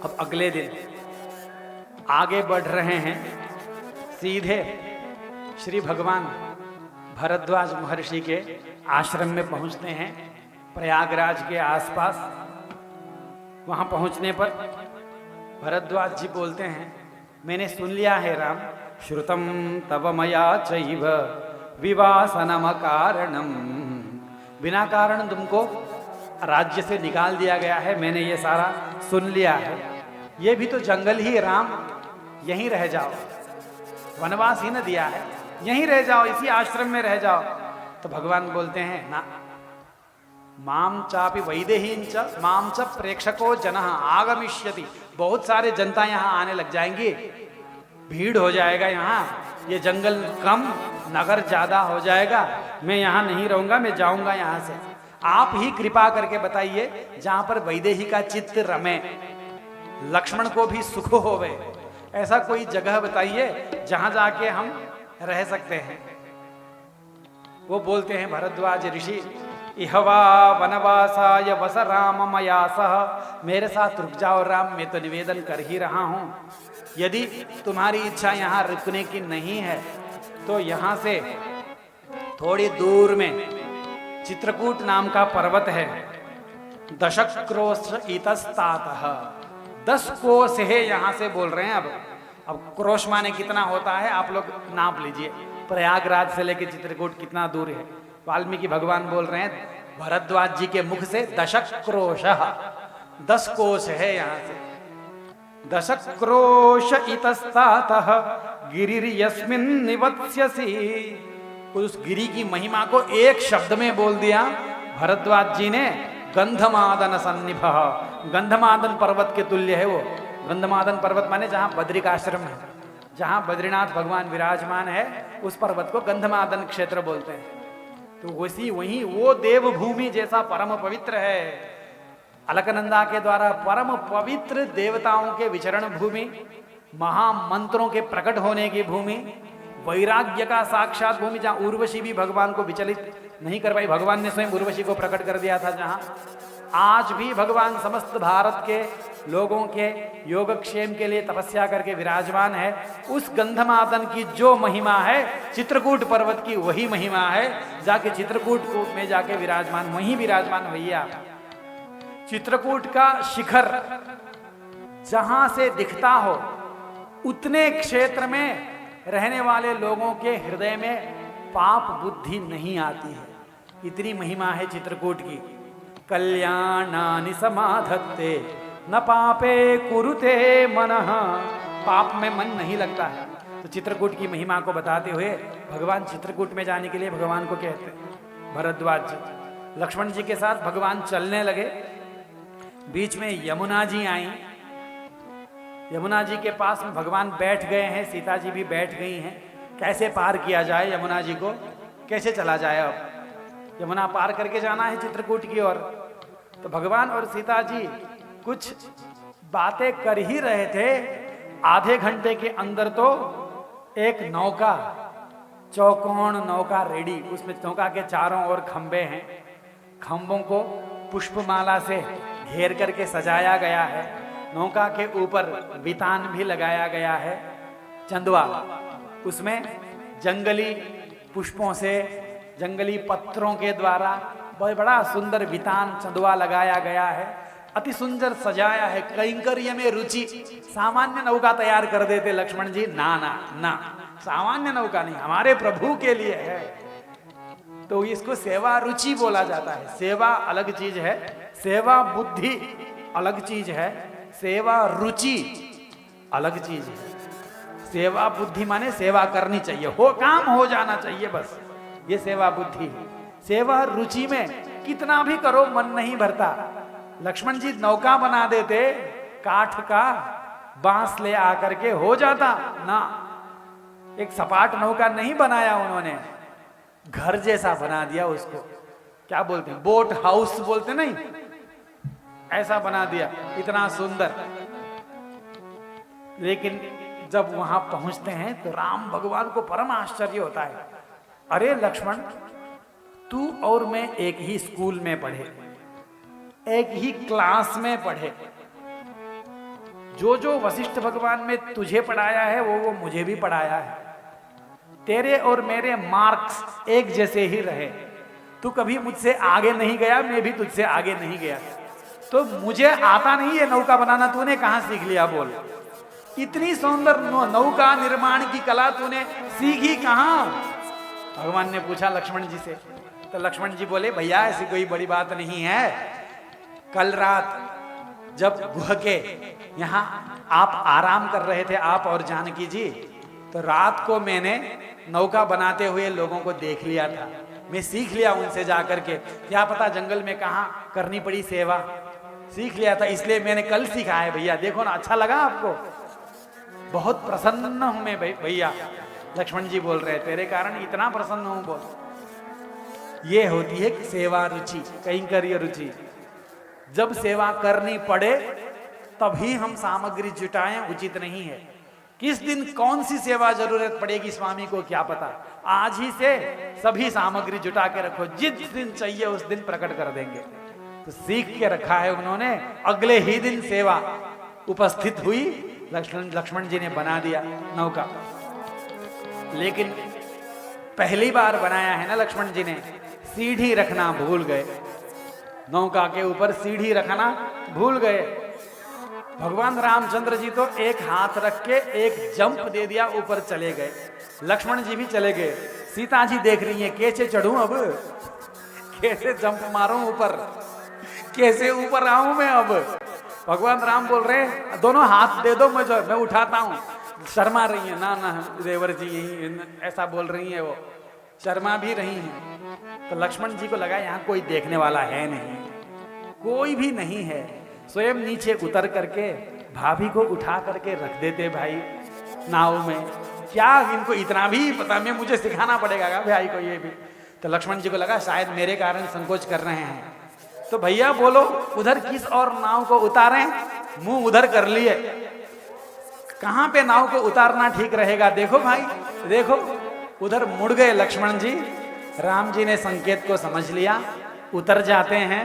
अब अगले दिन आगे बढ़ रहे हैं, सीधे श्री भगवान भरद्वाज महर्षि के आश्रम में पहुंचते हैं, प्रयागराज के आसपास। वहां पहुंचने पर भरद्वाज जी बोलते हैं, मैंने सुन लिया है राम, श्रुतम तव मया चैव विवासनम कारणम, बिना कारण तुमको राज्य से निकाल दिया गया है, मैंने ये सारा सुन लिया है। ये भी तो जंगल ही राम, यहीं रह जाओ, वनवास ही न दिया है, यहीं रह जाओ, इसी आश्रम में रह जाओ। तो भगवान बोलते हैं ना, माम चापि वैदेहींच माम च प्रेक्षको जनः आगमिष्यति, बहुत सारे जनता यहाँ आने लग जाएंगी, भीड़ हो जाएगा यहाँ, ये जंगल कम नगर ज्यादा हो जाएगा, मैं यहाँ नहीं रहूंगा, मैं जाऊंगा यहाँ से। आप ही कृपा करके बताइए जहां पर वैदेही का चित्त रमे, लक्ष्मण को भी सुख होवे, ऐसा कोई जगह बताइए जहां जाके हम रह सकते हैं। वो बोलते हैं भरद्वाज ऋषि, इहवा वनवासाय वस राम मया सह, मेरे साथ रुक जाओ राम, मैं तो निवेदन कर ही रहा हूं। यदि तुम्हारी इच्छा यहाँ रुकने की नहीं है तो यहाँ से थोड़ी दूर में चित्रकूट नाम का पर्वत है, दशक्रोश इतस्तातः, 10 कोस है यहाँ से बोल रहे हैं। अब क्रोश माने कितना होता है आप लोग नाप लीजिए, प्रयागराज से लेकर चित्रकूट कितना दूर है। वाल्मीकि भगवान बोल रहे हैं भरद्वाज जी के मुख से दशक्रोश, 10 कोस है यहाँ से। दशक्रोश इतस्तातः गिरिर्यस्मिन् निवत्स्यसि, उस गिरी की महिमा को एक शब्द में बोल दिया भरद्वाज जी ने, गंधमादन सन्निभः, गंधमादन पर्वत के तुल्य है वो। गंधमादन पर्वत माने जहां बद्रिकाश्रम है, जहां बद्रीनाथ भगवान विराजमान है, उस पर्वत को गंधमादन क्षेत्र बोलते हैं। तो वहीं वो देवभूमि जैसा परम पवित्र है, अलकनंदा के द्वारा परम पवित्र देवताओं के विचरण भूमि, महामंत्रों के प्रकट होने की भूमि, वैराग्य का साक्षात भूमि, जहां उर्वशी भी भगवान को विचलित नहीं कर पाई, भगवान ने स्वयं उर्वशी को प्रकट कर दिया था। जहां आज भी भगवान समस्त भारत के लोगों के योगक्षेम के लिए तपस्या करके विराजमान है, उस गंधमादन की जो महिमा है, चित्रकूट पर्वत की वही महिमा है। जाके चित्रकूट में जाके विराजमान, वहीं विराजमान भैया। चित्रकूट का शिखर जहां से दिखता हो, उतने क्षेत्र में रहने वाले लोगों के हृदय में पाप बुद्धि नहीं आती है, इतनी महिमा है चित्रकूट की। कल्याणानि समाधत्ते न पापे कुरुते मनः, पाप में मन नहीं लगता है। तो चित्रकूट की महिमा को बताते हुए भगवान चित्रकूट में जाने के लिए भगवान को कहते हैं भरद्वाज जी। लक्ष्मण जी के साथ भगवान चलने लगे, बीच में यमुना जी आई, यमुना जी के पास में भगवान बैठ गए हैं, सीता जी भी बैठ गई हैं। कैसे पार किया जाए यमुना जी को, कैसे चला जाए? अब यमुना पार करके जाना है चित्रकूट की ओर। तो भगवान और सीता जी कुछ बातें कर ही रहे थे, आधे घंटे के अंदर तो एक नौका, चौकोन नौका रेडी, उसमें नौका के चारों ओर खंबे हैं, खंबों को पुष्पमाला से घेर करके सजाया गया है, नौका के ऊपर वितान भी लगाया गया है, चंदवा, उसमें जंगली पुष्पों से, जंगली पत्थरों के द्वारा बहुत बड़ा सुंदर वितान चंदवा लगाया गया है, अति सुंदर सजाया है, कैंकर्य में रुचि। सामान्य नौका तैयार कर देते लक्ष्मण जी, ना ना ना, सामान्य नौका नहीं, हमारे प्रभु के लिए है। तो इसको सेवा रुचि बोला जाता है। सेवा अलग चीज है, सेवा बुद्धि अलग चीज है, सेवा रुचि अलग चीज है। सेवा बुद्धि माने सेवा करनी चाहिए, हो काम हो जाना चाहिए, बस ये सेवा बुद्धि। सेवा रुचि में कितना भी करो मन नहीं भरता। लक्ष्मण जी नौका बना देते, काठ का बांस ले आकर के हो जाता ना, एक सपाट नौका नहीं बनाया उन्होंने, घर जैसा बना दिया उसको। क्या बोलते हैं, बोट हाउस बोलते नहीं, ऐसा बना दिया, इतना सुंदर। लेकिन जब वहां पहुंचते हैं तो राम भगवान को परम आश्चर्य होता है, अरे लक्ष्मण, तू और मैं एक ही स्कूल में पढ़े, एक ही क्लास में पढ़े, जो जो वशिष्ठ भगवान में तुझे पढ़ाया है वो मुझे भी पढ़ाया है। तेरे और मेरे मार्क्स एक जैसे ही रहे। तू कभी मुझसे आगे नहीं गया, मैं भी तुझसे आगे नहीं गया। तो मुझे आता नहीं है नौका बनाना, तूने कहां सीख लिया बोल? इतनी सुंदर नौका निर्माण की कला तूने सीखी कहां? भगवान ने पूछा लक्ष्मण जी से। तो लक्ष्मण जी बोले, भैया ऐसी कोई बड़ी बात नहीं है। कल रात जब गुह के यहाँ आप आराम कर रहे थे, आप और जानकी जी, तो रात को मैंने नौका बनाते हुए लोगों को देख लिया था। मैं सीख लिया उनसे जाकर के, क्या पता जंगल में कहाँ करनी पड़ी सेवा, सीख लिया था, इसलिए मैंने कल सीखा है भैया। देखो ना, अच्छा लगा आपको? बहुत प्रसन्न हूं मैं भैया। लक्ष्मण जी बोल रहे, तेरे कारण इतना प्रसन्न हूं बोल। ये होती है सेवा रुचि, कैंकर्य रुचि। जब सेवा करनी पड़े तभी हम सामग्री जुटाएं, उचित नहीं है। किस दिन कौन सी सेवा जरूरत पड़ेगी स्वामी को क्या पता। आज ही से सभी सामग्री जुटा के रखो, जिस दिन चाहिए उस दिन प्रकट कर देंगे। तो सीख के रखा है उन्होंने। अगले ही दिन सेवा उपस्थित हुई, लक्ष्मण जी ने बना दिया नौका। लेकिन पहली बार बनाया है ना लक्ष्मण जी ने, सीढ़ी रखना भूल गए। नौका के ऊपर सीढ़ी रखना भूल गए। भगवान रामचंद्र जी तो एक हाथ रख के एक जंप दे दिया, ऊपर चले गए। लक्ष्मण जी भी चले गए। सीता जी देख रही हैं, कैसे चढ़ूं अब, कैसे जंप मारूं ऊपर, कैसे ऊपर आऊं मैं अब। भगवान राम बोल रहे, दोनों हाथ दे दो मुझे, मैं उठाता हूं। शर्मा रही है, ना ना देवर जी यही ऐसा बोल रही है, वो शर्मा भी रही है। तो लक्ष्मण जी को लगा यहाँ कोई देखने वाला है नहीं, कोई भी नहीं है। स्वयं नीचे उतर करके भाभी को उठा करके रख देते भाई नाव में। क्या इनको इतना भी पता, मैं मुझे सिखाना पड़ेगा भाई को ये भी। तो लक्ष्मण जी को लगा शायद मेरे कारण संकोच कर रहे हैं। तो भैया बोलो उधर किस और नाव को उतारें? मुंह उधर कर लिए, कहां पे नाव को उतारना ठीक रहेगा? देखो भाई देखो, उधर मुड़ गए लक्ष्मण जी। राम जी ने संकेत को समझ लिया, उतर जाते हैं।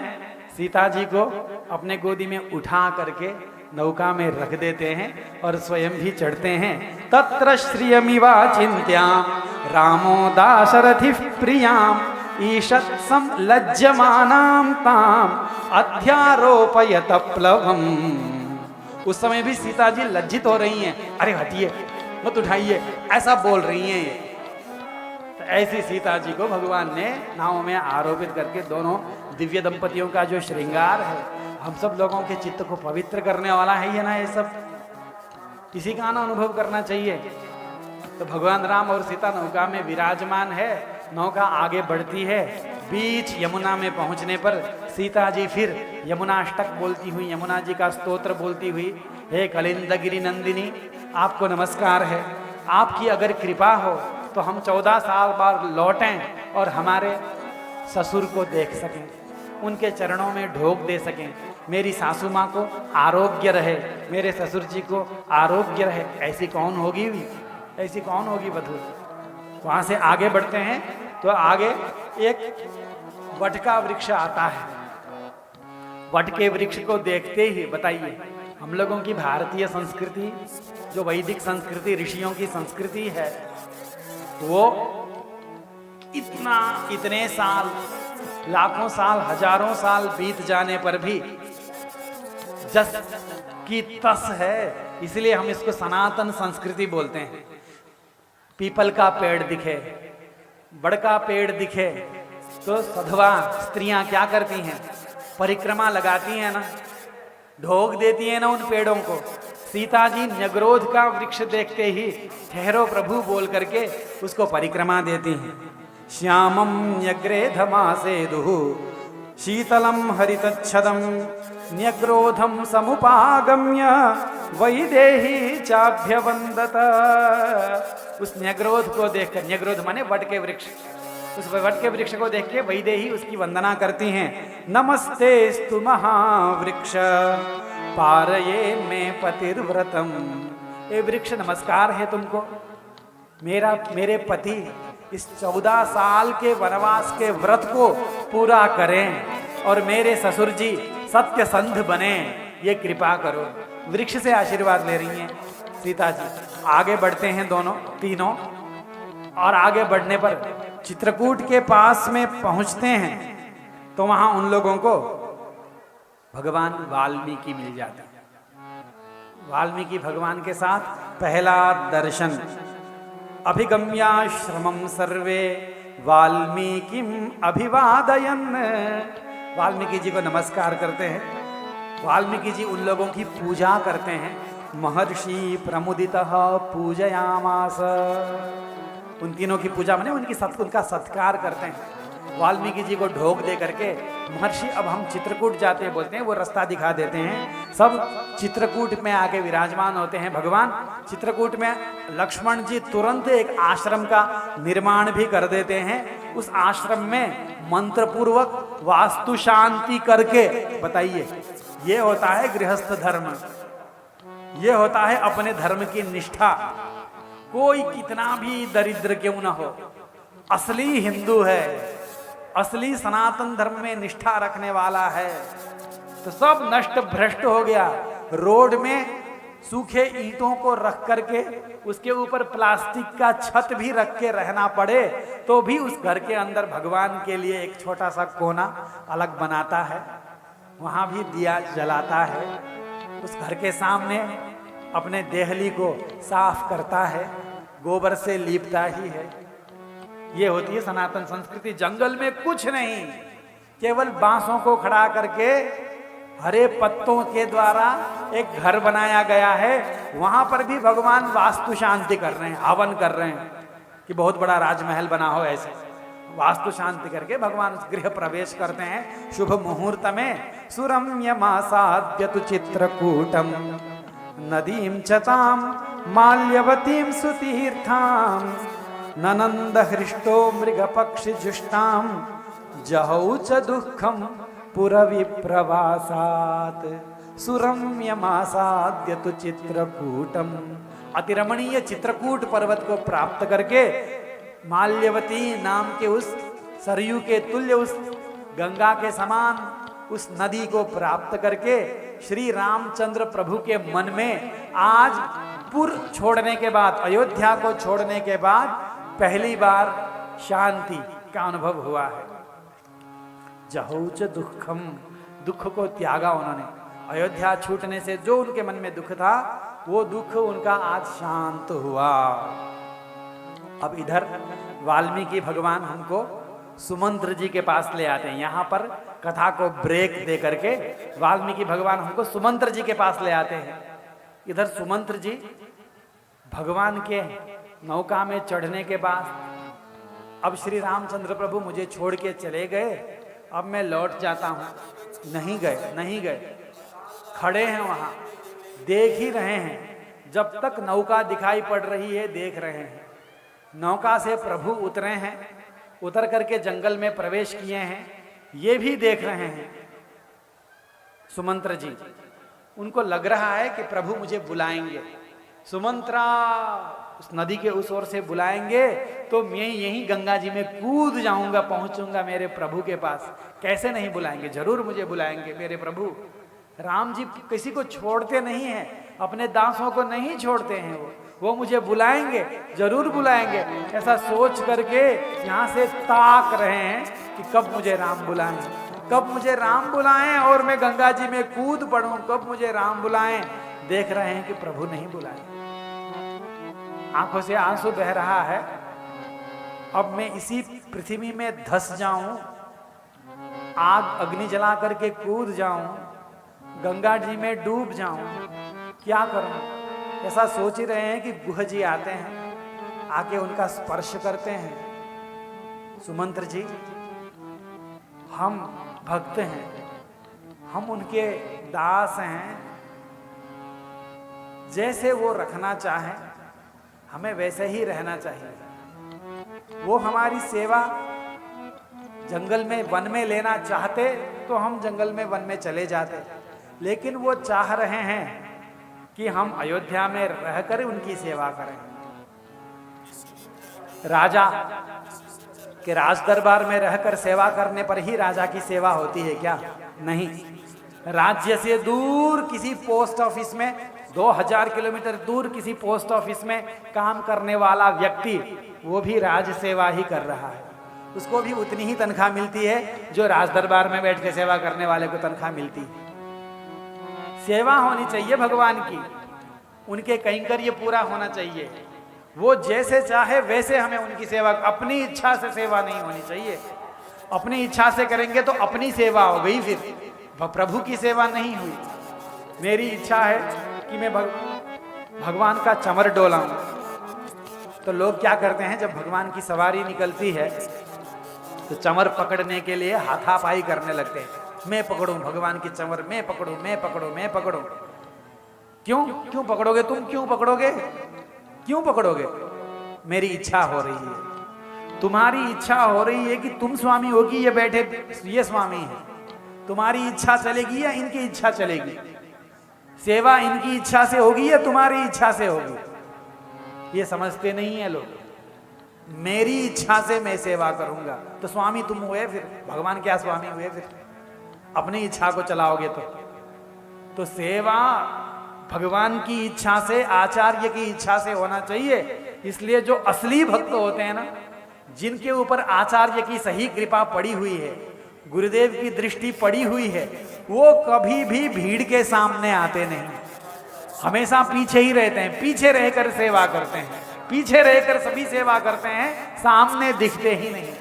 सीता जी को अपने गोदी में उठा करके नौका में रख देते हैं और स्वयं भी चढ़ते हैं। तत्र श्रियमिवा चिंत्याम रामो दाशरथि प्रियाम ईशत् संलज्जमानां ताम अध्यारोपयत प्लवम। उस समय भी सीता जी लज्जित हो रही हैं। अरे हटिए, मत उठाइए, ऐसा बोल रही हैं ये। तो ऐसी सीता जी को भगवान ने नाव में आरोपित करके, दोनों दिव्य दंपतियों का जो श्रृंगार है, हम सब लोगों के चित्त को पवित्र करने वाला है ये ना, ये सब किसी का ना अनुभव करना चाहिए। तो भगवान राम और सीता नौका में विराजमान है। नौका आगे बढ़ती है। बीच यमुना में पहुंचने पर सीता जी फिर यमुनाष्टक बोलती हुई, यमुना जी का स्तोत्र बोलती हुई, हे कलिंदगिरी नंदिनी, आपको नमस्कार है। आपकी अगर कृपा हो तो हम 14 साल बाद लौटें और हमारे ससुर को देख सकें, उनके चरणों में ढोक दे सकें। मेरी सासू माँ को आरोग्य रहे, मेरे ससुर जी को आरोग्य रहे। ऐसी कौन होगी, ऐसी कौन होगी वधू? वहाँ से आगे बढ़ते हैं तो आगे एक वट का वृक्ष आता है। वट के वृक्ष को देखते ही, बताइए, हम लोगों की भारतीय संस्कृति, जो वैदिक संस्कृति, ऋषियों की संस्कृति है, वो इतने साल, लाखों साल, हजारों साल बीत जाने पर भी जस की तस है। इसलिए हम इसको सनातन संस्कृति बोलते हैं। पीपल का पेड़ दिखे, बड़ का पेड़ दिखे तो सधवा स्त्रियां क्या करती हैं? परिक्रमा लगाती हैं ना, ढोक देती हैं ना उन पेड़ों को। सीता जी न्यग्रोध का वृक्ष देखते ही ठहरो प्रभु बोल करके उसको परिक्रमा देती हैं। श्यामं न्यग्रेधमासेदुः शीतलं हरितच्छदं न्यग्रोधं समुपागम्य वैदेही चाभ्यवंदत। उस न्यग्रोध को देखकर, न्यग्रोध माने वट के वृक्ष, उस वट के वृक्ष को देख के वैदेही उसकी वंदना करती हैं। नमस्तेस्तु महावृक्ष पारये में पतिव्रतम। ए वृक्ष नमस्कार है तुमको, मेरे पति इस 14 साल के वनवास के व्रत को पूरा करें और मेरे ससुर जी सत्यसंध बने, ये कृपा करो। वृक्ष से आशीर्वाद ले रही हैं सीता जी। आगे बढ़ते हैं दोनों तीनों, और आगे बढ़ने पर चित्रकूट के पास में पहुंचते हैं तो वहां उन लोगों को भगवान वाल्मीकि मिल जाते हैं। वाल्मीकि भगवान के साथ पहला दर्शन। अभिगम्याश्रमं सर्वे वाल्मीकिम अभिवादयन्। वाल्मीकि जी को नमस्कार करते हैं। वाल्मीकि जी उन लोगों की पूजा करते हैं। महर्षि प्रमुदितः पूजयामास। उन तीनों की पूजा माने उनका सत्कार करते हैं। वाल्मीकि जी को ढोक दे करके महर्षि अब हम चित्रकूट जाते हैं बोलते हैं, वो रास्ता दिखा देते हैं। सब चित्रकूट में आके विराजमान होते हैं भगवान। चित्रकूट में लक्ष्मण जी तुरंत एक आश्रम का निर्माण भी कर देते हैं। उस आश्रम में मंत्र पूर्वक वास्तु शांति करके, बताइए ये होता है गृहस्थ धर्म, ये होता है अपने धर्म की निष्ठा। कोई कितना भी दरिद्र क्यों ना हो, असली हिंदू है, असली सनातन धर्म में निष्ठा रखने वाला है, तो सब नष्ट भ्रष्ट हो गया। रोड में सूखे ईंटों को रख करके उसके ऊपर प्लास्टिक का छत भी रख के रहना पड़े तो भी उस घर के अंदर भगवान के लिए एक छोटा सा कोना अलग बनाता है, वहां भी दिया जलाता है। उस घर के सामने अपने देहली को साफ करता है, गोबर से लीपता ही है। ये होती है सनातन संस्कृति। जंगल में कुछ नहीं, केवल बांसों को खड़ा करके हरे पत्तों के द्वारा एक घर बनाया गया है। वहां पर भी भगवान वास्तु शांति कर रहे हैं, हवन कर रहे हैं कि बहुत बड़ा राजमहल बना हो। ऐसे वास्तु शांति करके भगवान उस गृह प्रवेश करते हैं। शुभ मुहूर्त में सुरम्यमासाद्यतु चित्रकूटम नदीं चताम माल्यवतीं सुतीर्थां ननंद हृष्टो मृगपक्षि जुष्टां जहौ च दुःखं पुरविप्रवासात् सुरम्यमासाद्यतु चित्रकूटम। अतिरमणीय चित्रकूट पर्वत को प्राप्त करके माल्यवती नाम के उस सरयू के तुल्य, उस गंगा के समान उस नदी को प्राप्त करके श्री रामचंद्र प्रभु के मन में आज पुर छोड़ने के बाद, अयोध्या को छोड़ने के बाद पहली बार शांति का अनुभव हुआ है। जहौच दुखम, दुख को त्यागा उन्होंने। अयोध्या छूटने से जो उनके मन में दुख था वो दुख उनका आज शांत हुआ। अब इधर वाल्मीकि भगवान हमको सुमंत्र जी के पास ले आते हैं। यहाँ पर कथा को ब्रेक दे करके वाल्मीकि भगवान हमको सुमंत्र जी के पास ले आते हैं। इधर सुमंत्र जी भगवान के नौका में चढ़ने के बाद, अब श्री रामचंद्र प्रभु मुझे छोड़ के चले गए, अब मैं लौट जाता हूं। नहीं गए, नहीं गए, खड़े हैं वहां, देख ही रहे हैं। जब तक नौका दिखाई पड़ रही है देख रहे हैं। नौका से प्रभु उतरे हैं, उतर करके जंगल में प्रवेश किए हैं, ये भी देख रहे हैं सुमंत्र जी। उनको लग रहा है कि प्रभु मुझे बुलाएंगे, सुमंत्रा उस नदी के उस ओर से बुलाएंगे तो मैं यहीं गंगा जी में कूद जाऊंगा, पहुंचूंगा मेरे प्रभु के पास। कैसे नहीं बुलाएंगे, जरूर मुझे बुलाएंगे मेरे प्रभु। राम जी किसी को छोड़ते नहीं हैं, अपने दासों को नहीं छोड़ते हैं, वो मुझे बुलाएंगे, जरूर बुलाएंगे। ऐसा सोच करके यहाँ से ताक रहे हैं कि कब मुझे राम बुलाएं, कब मुझे राम बुलाएं और मैं गंगा जी में कूद पड़ूं, कब मुझे राम बुलाएं। देख रहे हैं कि प्रभु नहीं बुलाए, आंखों से आंसू बह रहा है। अब मैं इसी पृथ्वी में धस जाऊं, आग अग्नि जला करके कूद जाऊं, गंगा जी में डूब जाऊं, क्या करूं। ऐसा सोच ही रहे हैं कि गुह जी आते हैं, आके उनका स्पर्श करते हैं। सुमंत्र जी, हम भक्त हैं, हम उनके दास हैं, जैसे वो रखना चाहें हमें वैसे ही रहना चाहिए। वो हमारी सेवा जंगल में वन में लेना चाहते तो हम जंगल में वन में चले जाते, लेकिन वो चाह रहे हैं कि हम अयोध्या में रहकर उनकी सेवा करें। राजा के राज दरबार में रहकर सेवा करने पर ही राजा की सेवा होती है क्या? नहीं। राज्य से दूर किसी पोस्ट ऑफिस में 2000 किलोमीटर दूर किसी पोस्ट ऑफिस में काम करने वाला व्यक्ति वो भी राज सेवा ही कर रहा है, उसको भी उतनी ही तनख्वाह मिलती है जो राज दरबार में बैठ के सेवा करने वाले को तनख्वाह मिलती है। सेवा होनी चाहिए भगवान की, उनके कैंकर्य पूरा होना चाहिए, वो जैसे चाहे वैसे हमें उनकी सेवा, अपनी इच्छा से सेवा नहीं होनी चाहिए। अपनी इच्छा से करेंगे तो अपनी सेवा हो गई, फिर प्रभु की सेवा नहीं हुई। मेरी इच्छा है कि मैं भगवान का चमर डोलाऊं, तो लोग क्या करते हैं, जब भगवान की सवारी निकलती है तो चमर पकड़ने के लिए हाथापाई करने लगते हैं, मैं पकड़ूं भगवान की चमर, मैं पकड़ूं, मैं पकड़ूं, मैं पकड़ूं। क्यों पकड़ोगे तुम, क्यों पकड़ोगे, क्यों पकड़ोगे? मेरी इच्छा हो रही है, तुम्हारी इच्छा हो रही है कि तुम स्वामी होगी, ये बैठे ये स्वामी है। तुम्हारी इच्छा चलेगी या इनकी इच्छा चलेगी? सेवा इनकी इच्छा से होगी या तुम्हारी इच्छा से होगी? ये समझते नहीं है लोग। मेरी इच्छा से मैं सेवा करूंगा तो स्वामी तुम हुए, फिर भगवान क्या स्वामी हुए? फिर अपनी इच्छा को चलाओगे तो सेवा भगवान की इच्छा से, आचार्य की इच्छा से होना चाहिए। इसलिए जो असली भक्त होते हैं ना, जिनके ऊपर आचार्य की सही कृपा पड़ी हुई है, गुरुदेव की दृष्टि पड़ी हुई है, वो कभी भी भीड़ के सामने आते नहीं, हमेशा पीछे ही रहते हैं, पीछे रहकर सेवा करते हैं, पीछे रहकर सभी सेवा करते हैं, सामने दिखते ही नहीं।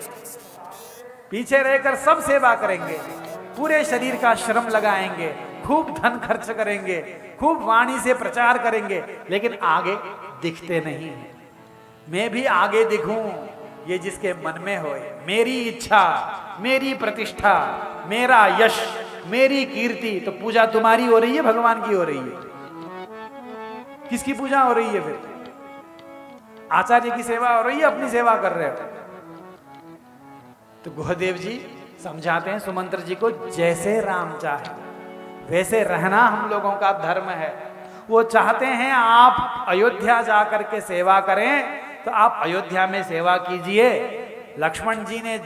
पीछे रहकर सब सेवा करेंगे, पूरे शरीर का श्रम लगाएंगे, खूब धन खर्च करेंगे, खूब वाणी से प्रचार करेंगे, लेकिन आगे दिखते नहीं हैं। मैं भी आगे दिखूं, ये जिसके मन में होए। मेरी इच्छा, मेरी प्रतिष्ठा, मेरा यश, मेरी कीर्ति। तो पूजा तुम्हारी हो रही है, भगवान की हो रही है? किसकी पूजा हो रही है फिर? आचार्य की सेवा हो रही है, अपनी सेवा कर रहे हो? तो गुहदेव जी समझाते हैं सुमंत्र जी को, जैसे राम चाहे वैसे रहना हम लोगों का धर्म है। वो चाहते हैं आप अयोध्या जाकर के सेवा करें, तो आप अयोध्या में सेवा कीजिए। लक्ष्मण जी ने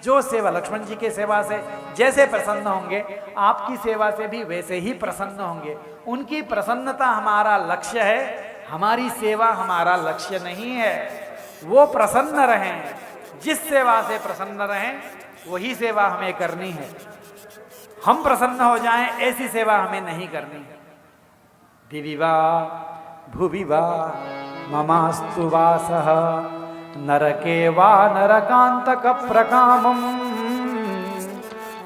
जो सेवा, लक्ष्मण जी के सेवा से जैसे प्रसन्न होंगे, आपकी सेवा से भी वैसे ही प्रसन्न होंगे। उनकी प्रसन्नता हमारा लक्ष्य है, हमारी सेवा हमारा लक्ष्य नहीं है। वो प्रसन्न रहें, जिस सेवा से प्रसन्न रहें वही सेवा हमें करनी है। हम प्रसन्न हो जाएं ऐसी सेवा हमें नहीं करनी है। दिवि वा भुवि वा ममास्तु वासः, नरके वा नरकांतक प्रकामम्,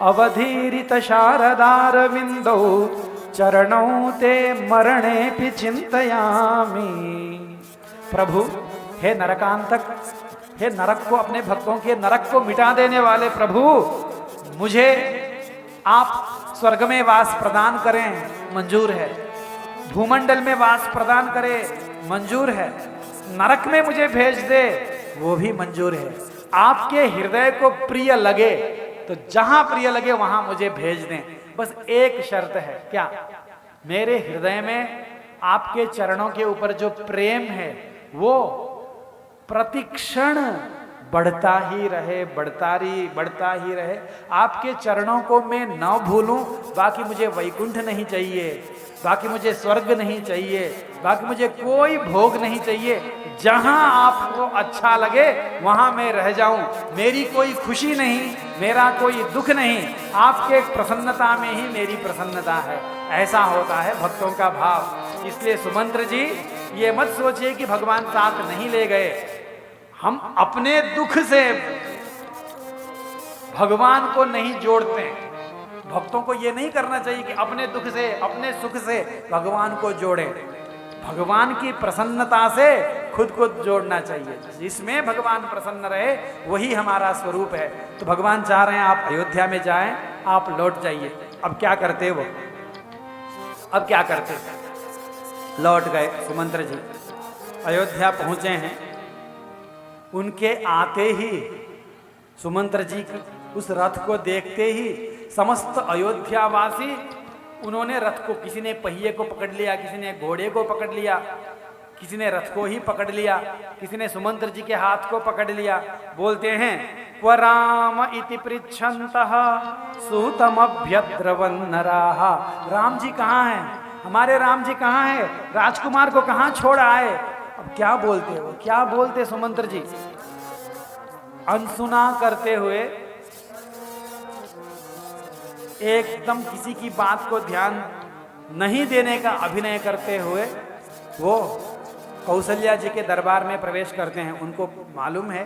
अवधीरित शारदारविंदौ चरणौ ते मरणेऽपि चिंतयामि। प्रभु हे नरकांतक, हे नरक को, अपने भक्तों के नरक को मिटा देने वाले प्रभु, मुझे आप स्वर्ग में वास प्रदान करें, मंजूर है। भूमंडल में वास प्रदान करें, मंजूर है। नरक में मुझे भेज दे, वो भी मंजूर है। आपके हृदय को प्रिय लगे तो जहां प्रिय लगे वहां मुझे भेज दें। बस एक शर्त है, क्या? मेरे हृदय में आपके चरणों के ऊपर जो प्रेम है वो प्रतिक्षण बढ़ता ही रहे, बढ़ता ही रहे। आपके चरणों को मैं न भूलूं। बाकी मुझे वैकुंठ नहीं चाहिए, बाकी मुझे स्वर्ग नहीं चाहिए, बाकी मुझे कोई भोग नहीं चाहिए। जहां आपको अच्छा लगे वहां मैं रह जाऊं। मेरी कोई खुशी नहीं, मेरा कोई दुख नहीं, आपके प्रसन्नता में ही मेरी प्रसन्नता है। ऐसा होता है भक्तों का भाव। इसलिए सुमंत्र जी, ये मत सोचिए कि भगवान साथ नहीं ले गए। हम अपने दुख से भगवान को नहीं जोड़ते। भक्तों को ये नहीं करना चाहिए कि अपने दुख से, अपने सुख से भगवान को जोड़ें। भगवान की प्रसन्नता से खुद को जोड़ना चाहिए। जिसमें भगवान प्रसन्न रहे वही हमारा स्वरूप है। तो भगवान चाह रहे हैं आप अयोध्या में जाएं, आप लौट जाइए। अब क्या करते वो? अब क्या करते? लौट गए सुमंत्र जी, अयोध्या पहुंचे हैं। उनके आते ही, सुमंत्र जी उस रथ को देखते ही समस्त अयोध्यावासी, उन्होंने रथ को, किसी ने पहिए को पकड़ लिया, किसी ने घोड़े को पकड़ लिया, किसी ने रथ को ही पकड़ लिया, किसी ने सुमंत्र जी के हाथ को पकड़ लिया। बोलते हैं क्व राम इति पृच्छन्तः सूतमभ्यद्रवन् नराः। राम जी कहाँ हैं, हमारे राम जी कहाँ हैं, राजकुमार को कहाँ छोड़ आए। अब क्या बोलते हो, क्या बोलते सुमंत्र जी। अनसुना करते हुए, एकदम किसी की बात को ध्यान नहीं देने का अभिनय करते हुए वो कौशल्या जी के दरबार में प्रवेश करते हैं। उनको मालूम है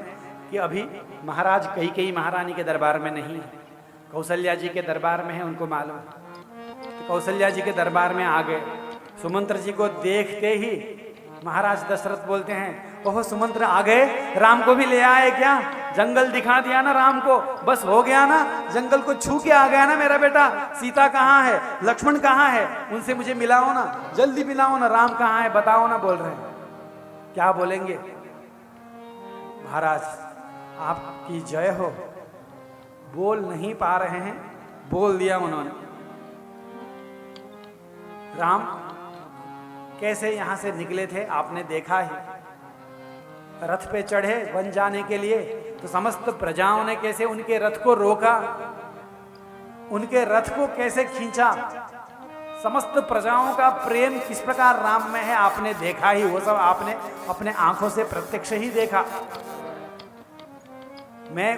कि अभी महाराज कैकेयी महारानी के दरबार में नहीं है, कौशल्या जी के दरबार में है, उनको मालूम है। तो कौशल्या जी के दरबार में आ गए। सुमंत्र जी को देखते ही महाराज दशरथ बोलते हैं, ओह सुमंत्र आ गए, राम को भी ले आए क्या, जंगल दिखा दिया ना राम को, बस हो गया ना, जंगल को छू के आ गया ना मेरा बेटा। सीता कहाँ है, लक्ष्मण कहाँ है, उनसे मुझे मिलाओ ना, जल्दी मिलाओ ना, राम कहाँ है बताओ ना। बोल रहे हैं, क्या बोलेंगे। महाराज आपकी जय हो। बोल नहीं पा रहे हैं, बोल दिया उन्होंने। राम कैसे यहां से निकले थे आपने देखा ही, रथ पे चढ़े वन जाने के लिए, तो समस्त प्रजाओं ने कैसे उनके रथ को रोका, उनके रथ को कैसे खींचा, समस्त प्रजाओं का प्रेम किस प्रकार राम में है आपने देखा ही, वो सब आपने अपने आंखों से प्रत्यक्ष ही देखा। मैं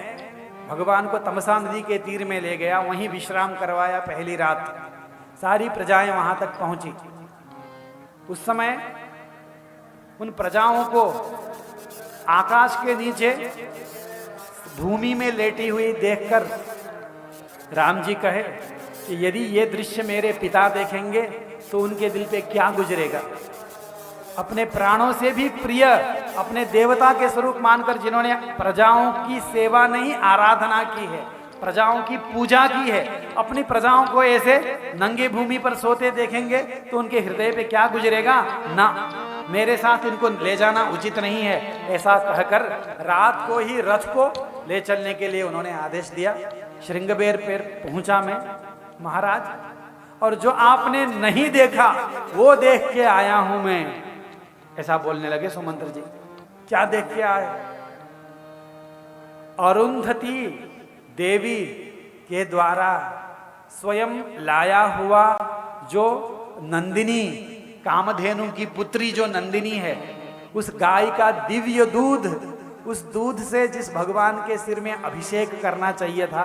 भगवान को तमसा नदी के तीर में ले गया, वहीं विश्राम करवाया पहली रात, सारी प्रजाएं वहां तक पहुंची। उस समय उन प्रजाओं को आकाश के नीचे भूमि में लेटी हुई देखकर राम जी कहे कि यदि ये दृश्य मेरे पिता देखेंगे तो उनके दिल पे क्या गुजरेगा। अपने प्राणों से भी प्रिय, अपने देवता के स्वरूप मानकर जिन्होंने प्रजाओं की सेवा नहीं आराधना की है, प्रजाओं की पूजा की है, अपनी प्रजाओं को ऐसे नंगे भूमि पर सोते देखेंगे तो उनके हृदय पे क्या गुजरेगा। ना, मेरे साथ इनको ले जाना उचित नहीं है। ऐसा कहकर रात को ही रथ को ले चलने के लिए उन्होंने आदेश दिया। श्रृंगबेर पर पहुंचा मैं महाराज, और जो आपने नहीं देखा वो देख के आया हूं मैं। ऐसा बोलने लगे सुमंत्र जी। क्या देख के आए। अरुंधति देवी के द्वारा स्वयं लाया हुआ जो नंदिनी, कामधेनु की पुत्री जो नंदिनी है, उस गाय का दिव्य दूध, उस दूध से जिस भगवान के सिर में अभिषेक करना चाहिए था,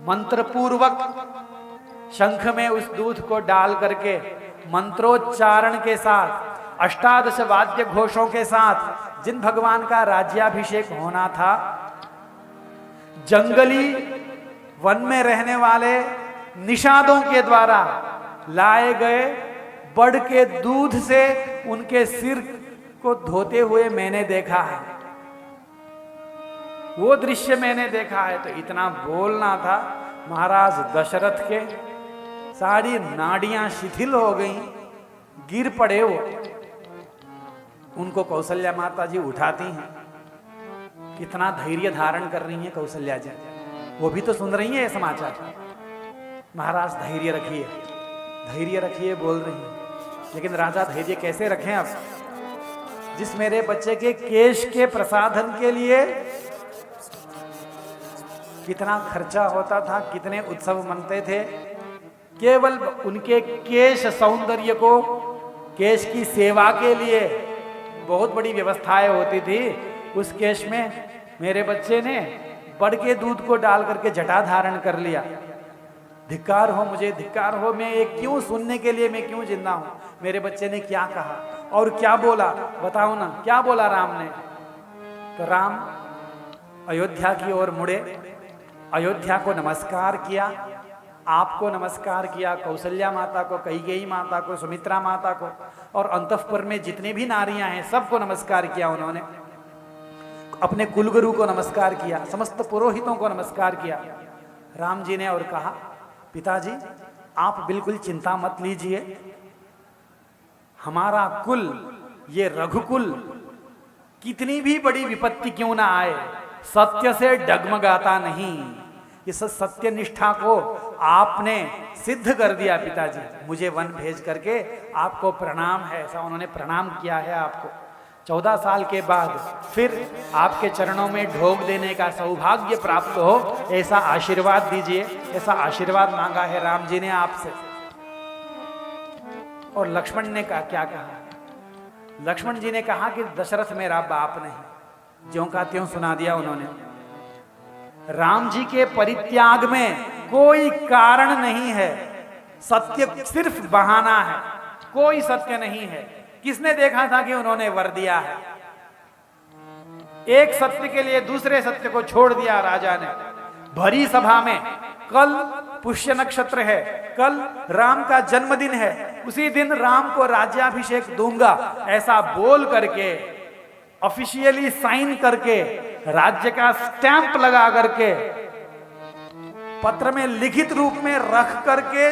मंत्रपूर्वक शंख में उस दूध को डाल करके मंत्रोच्चारण के साथ, अष्टादश वाद्य घोषों के साथ जिन भगवान का राज्याभिषेक होना था, जंगली वन में रहने वाले निषादों के द्वारा लाए गए बड़ के दूध से उनके सिर को धोते हुए मैंने देखा है। वो दृश्य मैंने देखा है। तो इतना बोलना था, महाराज दशरथ के सारी नाड़ियां शिथिल हो गईं, गिर पड़े वो। उनको कौशल्या माता जी उठाती हैं। कितना धैर्य धारण कर रही हैं कौशल्या जी, वो भी तो सुन रही हैं ये समाचार। महाराज धैर्य रखिए, धैर्य रखिए बोल रही हैं। लेकिन राजा धैर्य कैसे रखें अब, जिस मेरे बच्चे के केश के प्रसाधन के लिए कितना खर्चा होता था, कितने उत्सव मनते थे, केवल उनके केश सौंदर्य को, केश की सेवा के लिए बहुत बड़ी व्यवस्थाएं होती थी। उस केश में मेरे बच्चे ने बड़ के दूध को डाल करके जटा धारण कर लिया। धिक्कार हो मुझे, धिक्कार हो, मैं ये क्यों सुनने के लिए मैं क्यों जिंदा हूं। मेरे बच्चे ने क्या कहा और क्या बोला बताओ ना, क्या बोला राम ने। तो राम अयोध्या की ओर मुड़े, अयोध्या को नमस्कार किया, आपको नमस्कार किया, कौशल्या माता को, कैकेयी माता को, सुमित्रा माता को, और अंतःपुर में जितनी भी नारियां हैं सबको नमस्कार किया उन्होंने। अपने कुलगुरु को नमस्कार किया, समस्त पुरोहितों को नमस्कार किया। राम जी ने और कहा, पिताजी आप बिल्कुल चिंता मत लीजिए, हमारा कुल, ये रघुकुल, कितनी भी बड़ी विपत्ति क्यों ना आए, सत्य से डगमगाता नहीं। इस सत्य निष्ठा को आपने सिद्ध कर दिया पिताजी, मुझे वन भेज करके आपको प्रणाम है। ऐसा उन्होंने प्रणाम किया है आपको। 14 साल के बाद फिर आपके चरणों में ढोक देने का सौभाग्य प्राप्त हो, ऐसा आशीर्वाद दीजिए। ऐसा आशीर्वाद मांगा है राम जी ने आपसे। और लक्ष्मण ने क्या कहा? लक्ष्मण जी ने कहा कि दशरथ मेरा बाप नहीं। ज्यों का त्यों सुना दिया उन्होंने। राम जी के परित्याग में कोई कारण नहीं है, सत्य सिर्फ बहाना है, कोई सत्य नहीं है। किसने देखा था कि उन्होंने वर दिया है? एक सत्य के लिए दूसरे सत्य को छोड़ दिया राजा ने। भरी सभा में कल पुष्य नक्षत्र है, कल राम का जन्मदिन है, उसी दिन राम को राज्याभिषेक दूंगा, ऐसा बोल करके ऑफिशियली साइन करके राज्य का स्टैंप लगा करके पत्र में लिखित रूप में रख करके